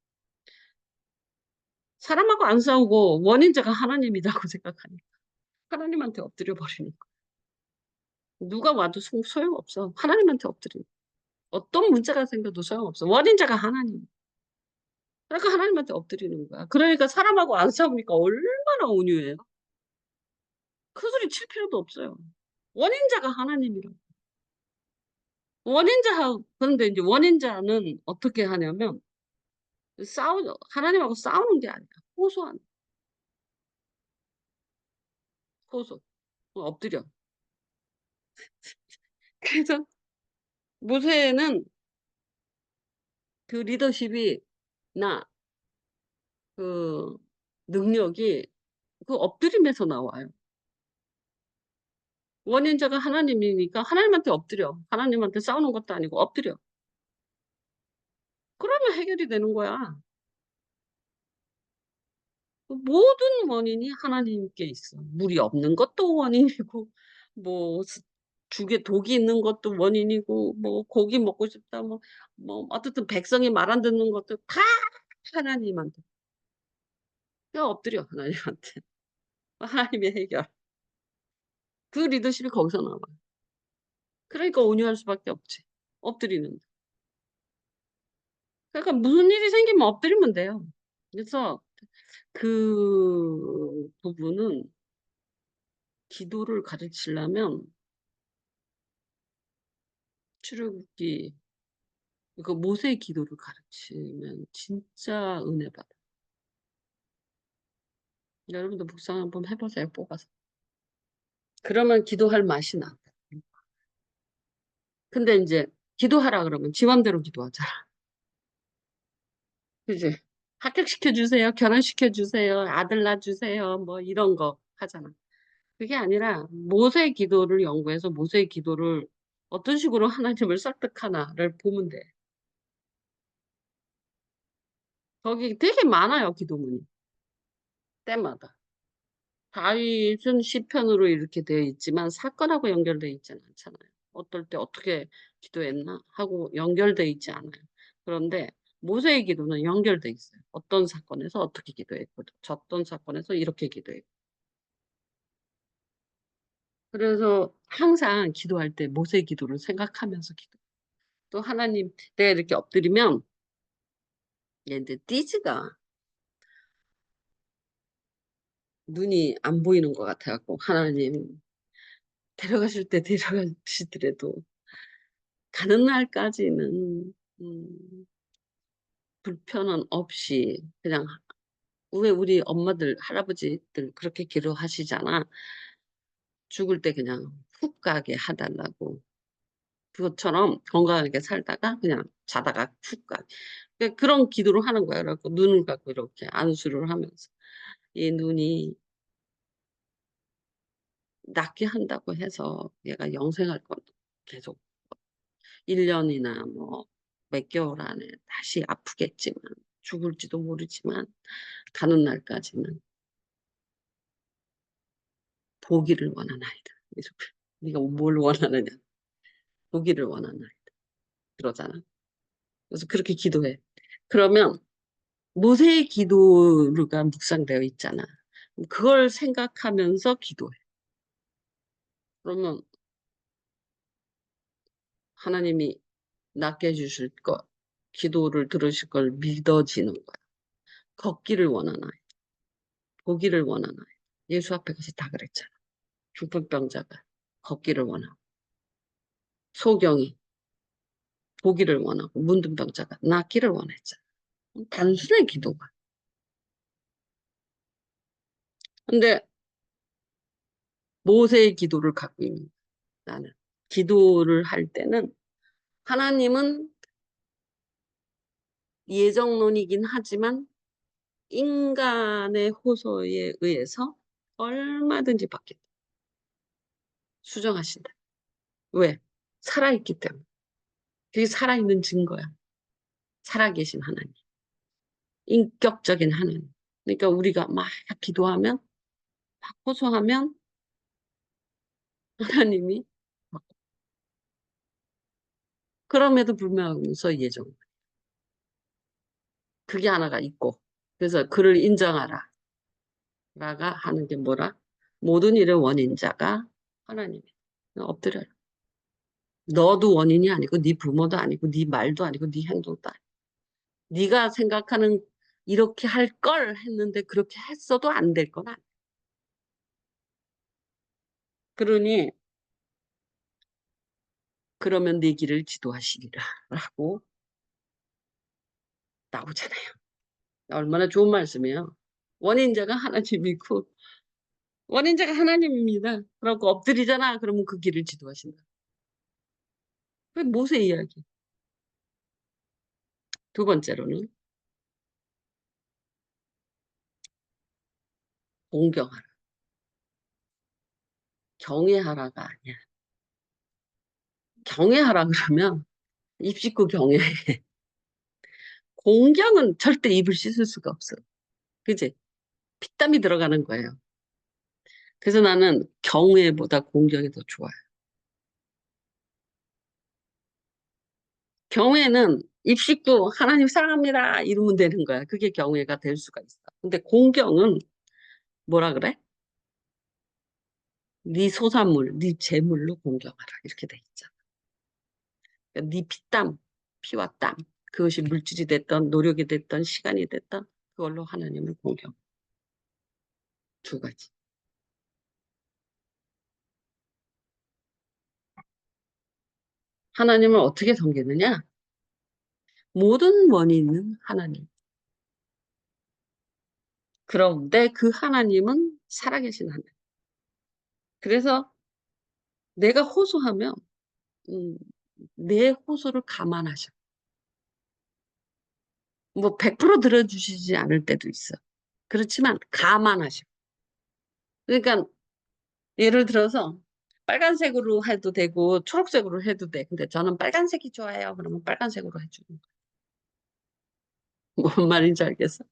사람하고 안 싸우고 원인자가 하나님이라고 생각하니까 하나님한테 엎드려 버리는 거. 누가 와도 소용없어. 하나님한테 엎드리는 거. 어떤 문제가 생겨도 소용없어. 원인자가 하나님. 그러니까 하나님한테 엎드리는 거야. 그러니까 사람하고 안 싸우니까 얼마나 온유해요. 큰 소리 칠 필요도 없어요. 원인자가 하나님이라고. 그런데 이제 원인자는 어떻게 하냐면, 하나님하고 싸우는 게 아니라, 호소. 엎드려. 그래서 모세는 그 리더십이, 나, 그 능력이 그 엎드림에서 나와요. 원인자가 하나님이니까 하나님한테 엎드려. 하나님한테 싸우는 것도 아니고 엎드려. 그러면 해결이 되는 거야. 모든 원인이 하나님께 있어. 물이 없는 것도 원인이고, 뭐, 죽에 독이 있는 것도 원인이고, 뭐, 고기 먹고 싶다, 어쨌든 백성이 말 안 듣는 것도 다 하나님한테. 그냥 엎드려, 하나님한테. 하나님의 해결. 그 리더십이 거기서 나와. 그러니까 온유할 수밖에 없지. 엎드리는. 그러니까 무슨 일이 생기면 엎드리면 돼요. 그래서 그 부분은 기도를 가르치려면 출애굽기 그 모세의 기도를 가르치면 진짜 은혜 받아. 여러분도 묵상 한번 해보세요. 뽑아서. 그러면 기도할 맛이 나. 근데 이제 기도하라 그러면 지 맘대로 기도하잖아. 그지? 합격시켜 주세요, 결혼시켜 주세요, 아들 낳아 주세요, 뭐 이런 거 하잖아. 그게 아니라 모세 기도를 연구해서 모세 기도를 어떤 식으로 하나님을 설득하나를 보면 돼. 거기 되게 많아요, 기도문이. 때마다. 다윗은 시편으로 이렇게 되어 있지만 사건하고 연결되어 있지는 않잖아요. 어떨 때 어떻게 기도했나 하고 연결되어 있지 않아요. 그런데 모세의 기도는 연결되어 있어요. 어떤 사건에서 어떻게 기도했고, 어떤 사건에서 이렇게 기도했고. 그래서 항상 기도할 때 모세 기도를 생각하면서 기도. 또 하나님, 내가 이렇게 엎드리면 얘 이제 띠즈가 눈이 안 보이는 것 같아갖고 하나님 데려가실 때 데려가시더라도 가는 날까지는 불편은 없이 그냥 왜 우리 엄마들 할아버지들 그렇게 기도하시잖아. 죽을 때 그냥 훅 가게 해달라고. 그것처럼 건강하게 살다가 그냥 자다가 훅 가게. 그러니까 그런 기도를 하는 거야. 그래갖고 눈을 갖고 이렇게 안수를 하면서 이 눈이 낫게 한다고 해서 얘가 영생할 건 계속 1년이나 뭐 몇 개월 안에 다시 아프겠지만 죽을지도 모르지만 가는 날까지는 보기를 원하나이다. 이렇게. 네가 뭘 원하느냐? 보기를 원하나이다. 그러잖아. 그래서 그렇게 기도해. 그러면 모세의 기도가 묵상되어 있잖아. 그걸 생각하면서 기도해. 그러면 하나님이 낫게 해주실 것, 기도를 들으실 걸 믿어지는 거야. 걷기를 원하나이다. 보기를 원하나이다. 예수 앞에 가서 다 그랬잖아. 중풍병자가 걷기를 원하고 소경이 보기를 원하고 문둥병자가 낫기를 원했잖아. 단순한 기도가. 근데 모세의 기도를 갖고 있는 거야, 나는. 기도를 할 때는 하나님은 예정론이긴 하지만 인간의 호소에 의해서 얼마든지 바뀐다. 수정하신다. 왜? 살아있기 때문에. 그게 살아있는 증거야. 살아계신 하나님. 인격적인 하나님. 그러니까 우리가 막 기도하면, 막 호소하면 하나님이 그럼에도 불구하고 예정. 그게 하나가 있고. 그래서 그를 인정하라. 라가 하는 게 뭐라? 모든 일의 원인자가 하나님이야. 엎드려라. 너도 원인이 아니고 네 부모도 아니고 네 말도 아니고 네 행동도 아니고 네가 생각하는 이렇게 할 걸 했는데 그렇게 했어도 안 될 건 아니야. 그러니 그러면 네 길을 지도하시리라 라고 나오잖아요. 얼마나 좋은 말씀이에요. 원인자가 하나님이고 원인자가 하나님입니다. 그러고 엎드리잖아. 그러면 그 길을 지도하신다. 그 모세 이야기. 두 번째로는 공경하라. 경외하라가 아니야. 경외하라 그러면 입 씻고 경외해. 공경은 절대 입을 씻을 수가 없어. 그지? 피땀이 들어가는 거예요. 그래서 나는 경외보다 공경이 더 좋아요. 경외는 입 씻고 하나님 사랑합니다 이러면 되는 거야. 그게 경외가 될 수가 있어. 근데 공경은 뭐라 그래? 네 소산물, 네 재물로 공경하라 이렇게 돼 있잖아. 그러니까 네 피땀, 피와 땀 그것이 물질이 됐던 노력이 됐던 시간이 됐던 그걸로 하나님을 공경. 두 가지. 하나님을 어떻게 섬기느냐? 모든 원인은 하나님. 그런데 그 하나님은 살아계신 하나님. 그래서 내가 호소하면 음, 내 호소를 감안하셔. 뭐 100% 들어주시지 않을 때도 있어. 그렇지만 감안하시고. 그러니까 예를 들어서 빨간색으로 해도 되고 초록색으로 해도 돼. 근데 저는 빨간색이 좋아요. 그러면 빨간색으로 해주는 거야. 뭔 말인지 알겠어?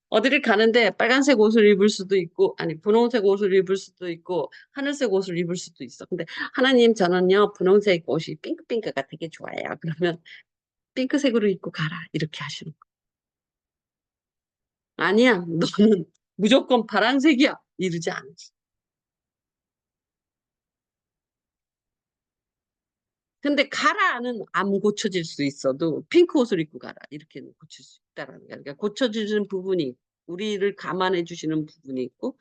어디를 가는데 빨간색 옷을 입을 수도 있고, 아니, 분홍색 옷을 입을 수도 있고, 하늘색 옷을 입을 수도 있어. 근데 하나님, 저는요, 분홍색 옷이 핑크핑크가 되게 좋아요. 그러면 핑크색으로 입고 가라. 이렇게 하시는 거. 아니야, 너는 무조건 파란색이야. 이러지 않지. 근데 가라는 안 고쳐질 수 있어도 핑크 옷을 입고 가라. 이렇게는 고칠 수 있다라는 거야. 그러니까 고쳐지는 부분이, 우리를 감안해 주시는 부분이 있고,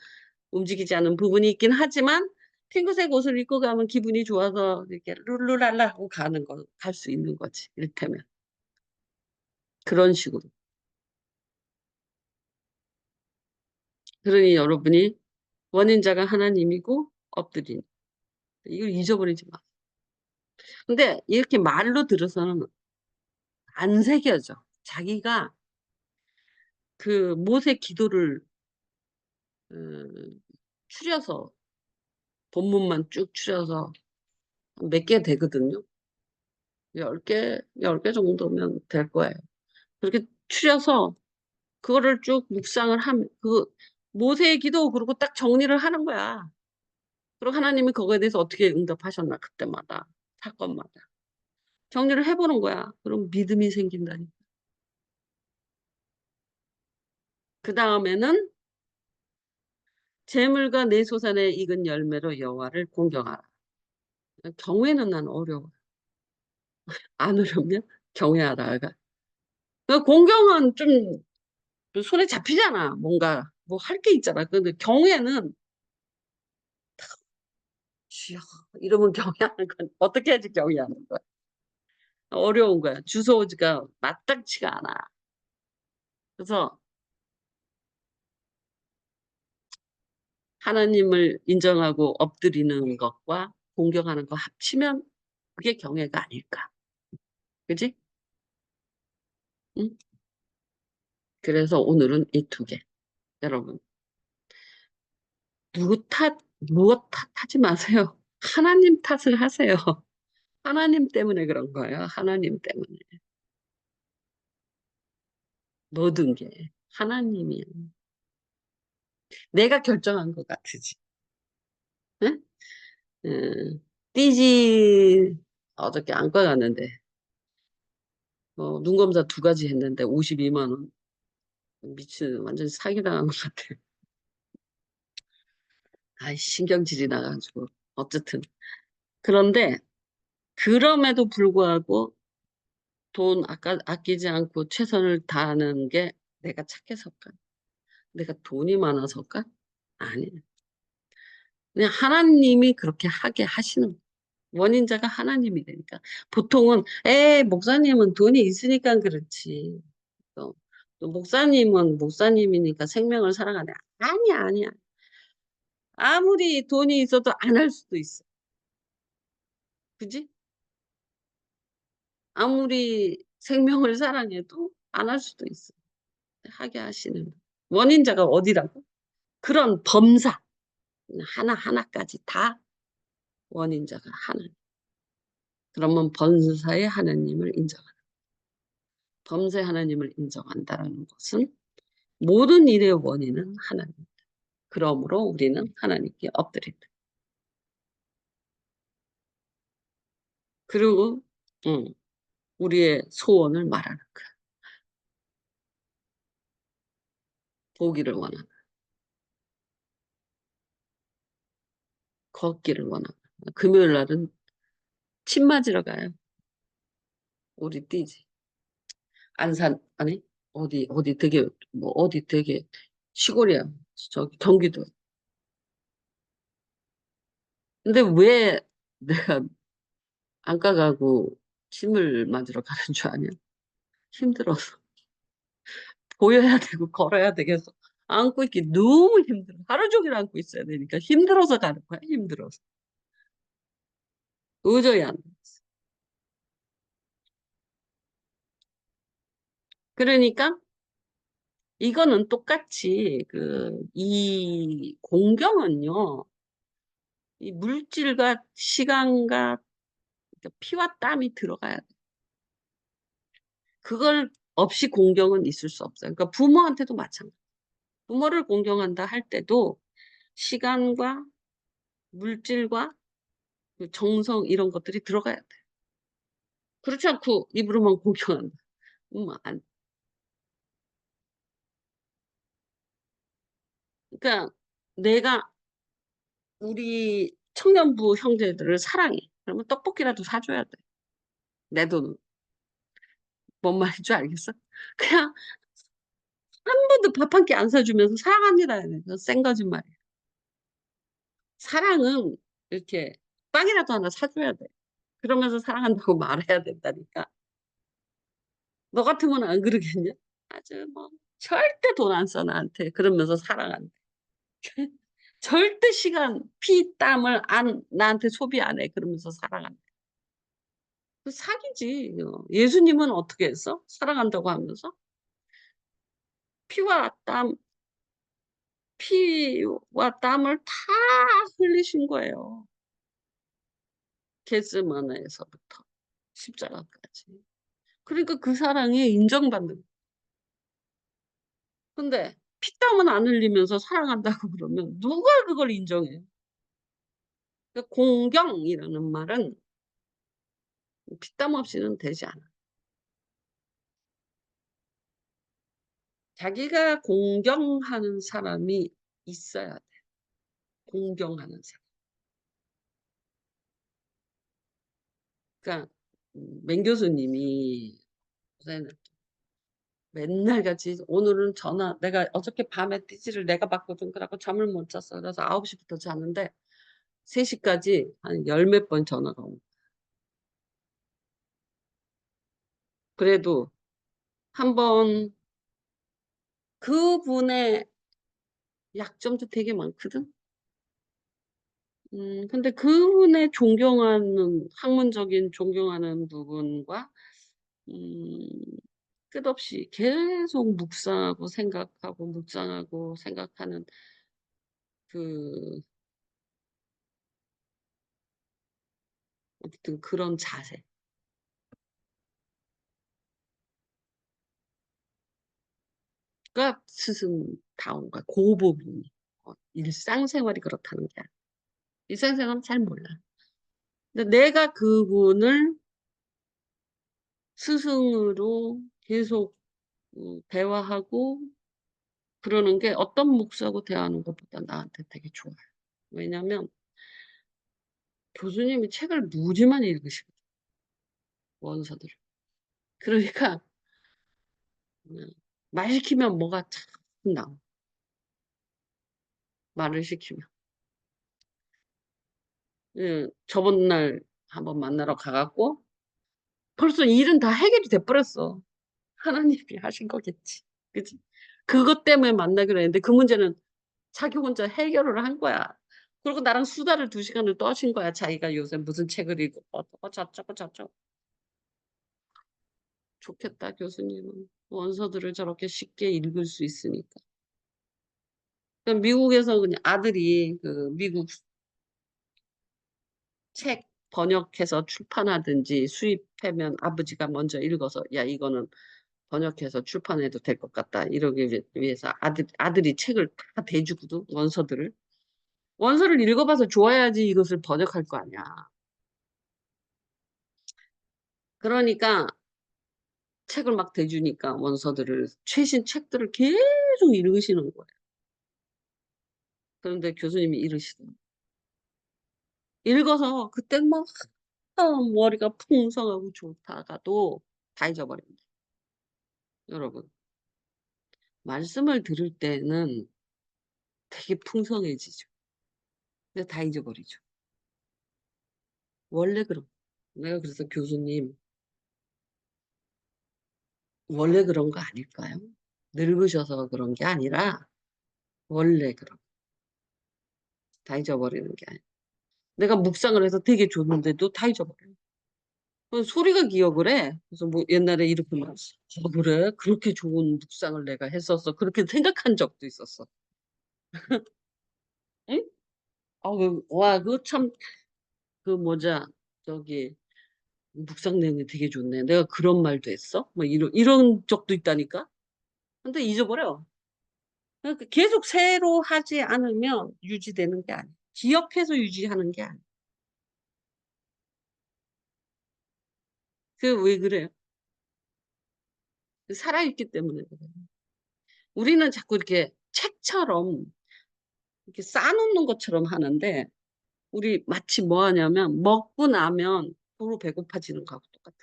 움직이지 않는 부분이 있긴 하지만, 핑크색 옷을 입고 가면 기분이 좋아서 이렇게 룰루랄라 하고 가는 거, 갈 수 있는 거지. 이를테면. 그런 식으로. 그러니 여러분이 원인자가 하나님이고 엎드린. 이걸 잊어버리지 마. 근데 이렇게 말로 들어서는 안 새겨져. 자기가 그 모세 기도를 추려서 본문만 쭉 추려서 몇 개 되거든요. 10개 정도면 될 거예요. 그렇게 추려서 그거를 쭉 묵상을 하면 그 모세의 기도 그러고 딱 정리를 하는 거야. 그리고 하나님이 그거에 대해서 어떻게 응답하셨나 그때마다 사건마다 정리를 해보는 거야. 그럼 믿음이 생긴다니. 그 다음에는 재물과 내 소산의 익은 열매로 여호와를 공경하라. 경외는 난 어려워. 안 어려우면 경외하라가. 그 공경은 좀 손에 잡히잖아. 뭔가 뭐 할 게 있잖아. 근데 경외는 주여 이러면 경외하는 건 어떻게 해야지 경외하는 거야? 어려운 거야. 주소지가 마땅치가 않아. 그래서 하나님을 인정하고 엎드리는 것과 공경하는 거 합치면 그게 경외가 아닐까. 그지? 응? 그래서 오늘은 이 두 개. 여러분, 무엇 탓하지 마세요. 하나님 탓을 하세요. 하나님 때문에 그런 거예요. 하나님 때문에. 모든 게 하나님이야. 내가 결정한 것 같으지. 응? 띠지 어저께 안과 갔는데 눈 검사 2가지 했는데 52만 원. 미친 완전 사기당한 것 같아. 아이 신경질이 나가지고 어쨌든 그런데 그럼에도 불구하고 돈 아끼지 않고 최선을 다하는 게 내가 착해서일까? 내가 돈이 많아서일까? 아니. 그냥 하나님이 그렇게 하게 하시는 거야. 원인자가 하나님이 되니까. 보통은 목사님은 돈이 있으니까 그렇지. 또 목사님은 목사님이니까 생명을 사랑하네. 아니야, 아니야. 아무리 돈이 있어도 안 할 수도 있어. 그지? 아무리 생명을 사랑해도 안 할 수도 있어. 하게 하시는 원인자가 어디라고? 그런 범사 하나하나까지 다 원인자가 하나님. 그러면 범사의 하나님을 인정한다. 범사의 하나님을 인정한다라는 것은 모든 일의 원인은 하나님. 그러므로 우리는 하나님께 엎드린다. 그리고 우리의 소원을 말하는 거야. 보기를 원하는, 걷기를 원하는. 금요일 날은 침 맞으러 가요. 우리 띠지. 안산, 아니, 어디 되게 시골이야. 저기 경기도. 근데 왜 내가 안과 가고 침을 맞으러 가는 줄 아냐? 힘들어서. 보여야 되고 걸어야 되겠어. 안고 있기 너무 힘들어. 하루 종일 안고 있어야 되니까 힘들어서 가는 거야. 힘들어서. 도저히 안 돼. 그러니까 이거는 똑같이 이 공경은요, 이 물질과 시간과 피와 땀이 들어가야 돼. 그걸 없이 공경은 있을 수 없어요. 그러니까 부모한테도 마찬가지. 부모를 공경한다 할 때도 시간과 물질과 그 정성 이런 것들이 들어가야 돼. 그렇지 않고 입으로만 공경한다. 안. 그러니까 내가 우리 청년부 형제들을 사랑해. 그러면 떡볶이라도 사줘야 돼. 내 돈으로. 뭔 말인 줄 알겠어? 그냥 한 번도 밥 한 끼 안 사주면서 사랑합니다. 그건 센 거짓말이야. 사랑은 이렇게 빵이라도 하나 사줘야 돼. 그러면서 사랑한다고 말해야 된다니까. 너 같으면 안 그러겠냐? 아주 뭐 절대 돈 안 써 나한테. 그러면서 사랑한대. 절대 시간, 피, 땀을 나한테 소비 안 해. 그러면서 사랑한대. 그 사기지. 예수님은 어떻게 했어? 사랑한다고 하면서 피와 땀, 피와 땀을 다 흘리신 거예요. 겟세마네에서부터 십자가까지. 그러니까 그 사랑이 인정받는. 근데 피땀은 안 흘리면서 사랑한다고 그러면 누가 그걸 인정해? 그러니까 공경이라는 말은 피땀 없이는 되지 않아. 자기가 공경하는 사람이 있어야 돼. 공경하는 사람. 그러니까 맹 교수님이 요새는 맨날 같이 오늘은 전화 내가 어저께 밤에 띠지를 내가 받거든. 그래갖고 잠을 못 잤어. 그래서 9시부터 자는데 3시까지 한 열 몇 번 전화가 오고. 그래도 한번 그분의 약점도 되게 많거든. 근데 그분의 존경하는 학문적인 존경하는 부분과 음, 끝없이 계속 묵상하고 생각하는 그 어쨌든 그런 자세가 스승다운 거야. 그 부분이. 일상생활이 그렇다는 게 아니야. 일상생활은 잘 몰라. 근데 내가 그분을 스승으로 계속 대화하고 그러는 게 어떤 목사하고 대화하는 것보다 나한테 되게 좋아요. 왜냐면 교수님이 책을 무지 많이 읽으시거든. 원서들을. 그러니까 말 시키면 뭐가 참 나와. 말을 시키면. 저번 날 한번 만나러 가갖고 벌써 일은 다 해결이 돼버렸어. 하나님이 하신 거겠지. 그치? 그것 때문에 만나기로 했는데 그 문제는 자기 혼자 해결을 한 거야. 그리고 나랑 수다를 2시간을 떠신 거야. 자기가 요새 무슨 책을 읽고 저쩌고 저쩌고. 좋겠다 교수님은. 원서들을 저렇게 쉽게 읽을 수 있으니까. 그러니까 미국에서 그냥 아들이 그 미국 책 번역해서 출판하든지 수입하면 아버지가 먼저 읽어서 야 이거는 번역해서 출판해도 될 것 같다 이러기 위해서 아들이 책을 다 대주거든. 원서를 읽어봐서 좋아야지 이것을 번역할 거 아니야. 그러니까 책을 막 대주니까 원서들을 최신 책들을 계속 읽으시는 거예요. 그런데 교수님이 이러시더라고요. 읽어서 그때 막 머리가 풍성하고 좋다가도 다 잊어버립니다. 여러분 말씀을 들을 때는 되게 풍성해지죠. 근데 다 잊어버리죠. 원래 그럼 내가 그래서 교수님 원래 그런 거 아닐까요? 늙으셔서 그런 게 아니라 원래 그런 다 잊어버리는 게 아니야. 내가 묵상을 해서 되게 좋은데도 다 잊어버려. 소리가 기억을 해. 그래서 뭐 옛날에 이렇게 막, 그래? 그렇게 좋은 묵상을 내가 했었어. 그렇게 생각한 적도 있었어. 응? 와, 그거 참, 그 뭐자, 저기, 묵상 내용이 되게 좋네. 내가 그런 말도 했어? 뭐 이런 적도 있다니까? 근데 잊어버려. 그러니까 계속 새로 하지 않으면 유지되는 게 아니야. 기억해서 유지하는 게 아니야. 그 왜 그래요? 살아있기 때문에 그래. 우리는 자꾸 이렇게 책처럼 이렇게 쌓아놓는 것처럼 하는데 우리 마치 뭐 하냐면 먹고 나면 도로 배고파지는 거하고 똑같아.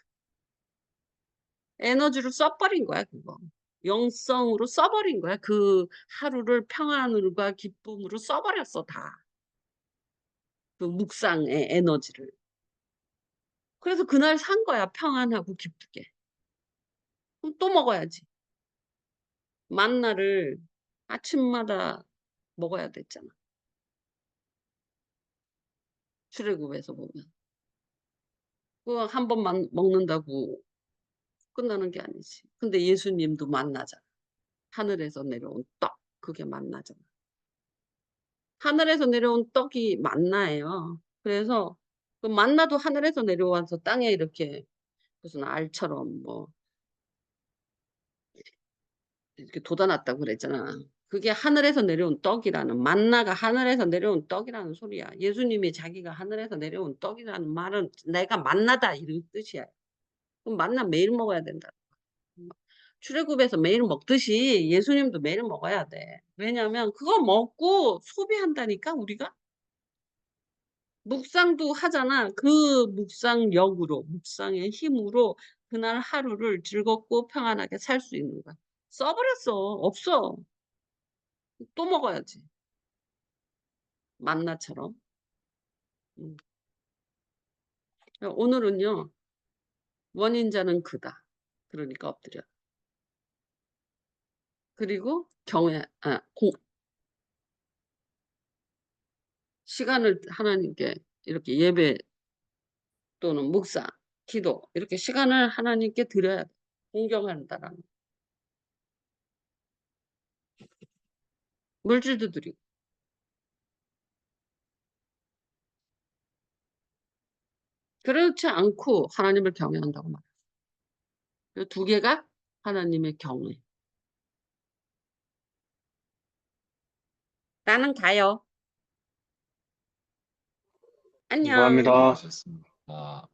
에너지를 써버린 거야, 그거. 영성으로 써버린 거야. 그 하루를 평안과 기쁨으로 써버렸어, 다. 그 묵상의 에너지를. 그래서 그날 산 거야, 평안하고 기쁘게. 그럼 또 먹어야지. 만나를 아침마다 먹어야 됐잖아. 출애굽에서 보면. 그거 한 번만 먹는다고 끝나는 게 아니지. 근데 예수님도 만나잖아. 하늘에서 내려온 떡. 그게 만나잖아. 하늘에서 내려온 떡이 만나예요. 그래서 그 만나도 하늘에서 내려와서 땅에 이렇게 무슨 알처럼 뭐 이렇게 돋아났다고 그랬잖아. 그게 하늘에서 내려온 떡이라는 만나가 하늘에서 내려온 떡이라는 소리야. 예수님이 자기가 하늘에서 내려온 떡이라는 말은 내가 만나다 이런 뜻이야. 그럼 만나 매일 먹어야 된다. 출애굽에서 매일 먹듯이 예수님도 매일 먹어야 돼. 왜냐하면 그거 먹고 소비한다니까 우리가 묵상도 하잖아. 그 묵상력으로 묵상의 힘으로 그날 하루를 즐겁고 평안하게 살 수 있는 거야. 써버렸어. 없어. 또 먹어야지. 만나처럼. 음. 오늘은요. 원인자는 그다. 그러니까 엎드려. 그리고 시간을 하나님께 이렇게 예배 또는 묵상, 기도 이렇게 시간을 하나님께 드려야 돼. 공경한다라는 물질도 드리고 그렇지 않고 하나님을 경외한다고 말해요. 이 두 개가 하나님의 경외. 나는 가요. 안녕. 감사합니다. 수고하셨습니다.